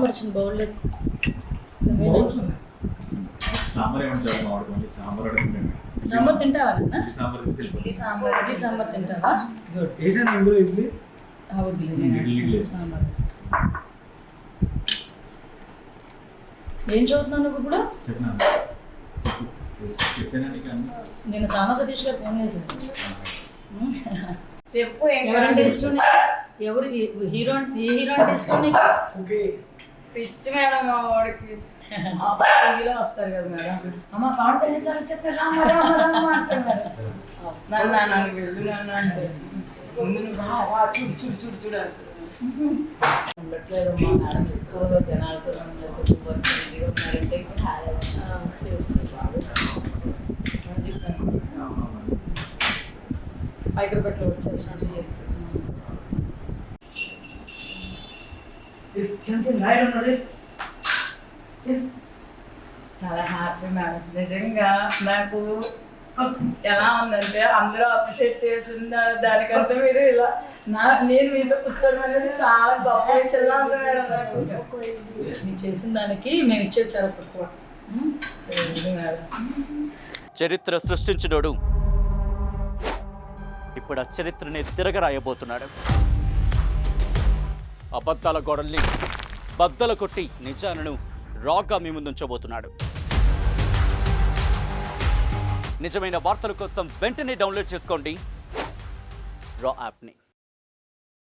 సాంబార్ వచ్చింది బౌల్లో. సాంబార్ తింటావా నాన్న? ఇడ్లీ సాంబార్ తింటావా? ఇడ్లీ సాంబార్ ఏం చదువుతున్నావు నువ్వు ఇప్పుడు? నేను సానా సతీష్ గారు ఫోన్ చేశాను. చెప్పు. ఎవరంటే ఇష్టం? ఎవరు హీరో? ఏ హీరో అంటే ఇష్టం నీకు? పిచ్చి మేడం మా వాడికి టీవీలో వస్తారు కదా మేడం. అమ్మ పవన్ కళ్యాణ్ సార్ వచ్చేస్తారు వస్తున్నాను నాన్న వెళ్ళు నాన్న అంటే ముందు నువ్వు చూడు చూడు ఉండట్లేదమ్మా మేడం ఎక్కువ జనాలతో ఉన్నారంటే ఇప్పుడు హైదరాబాద్లో వచ్చేస్తున్నాడు సీఎం. చాలా హ్యాపీ మేడం. నిజంగా నాకు ఎలా ఉందంటే అందరూ అప్రిషియేట్ చేసిన దానికంటే మీరు ఇలా నేను మీతో కూర్చోడం అనేది చాలా గొప్ప విషయంగా ఉంది మేడం. నాకు నేను చేసిన దానికి మేము ఇచ్చేది చాలా తక్కువ మేడం. చరిత్ర సృష్టించినోడు ఇప్పుడు ఆ చరిత్రని తిరగరాయబోతున్నాడు. అబద్ధాల గోడల్ని బద్దలు కొట్టి నిజాలను రాగా మీ ముందుంచబోతున్నాడు. నిజమైన వార్తల కోసం వెంటనే డౌన్లోడ్ చేసుకోండి రా యాప్ని.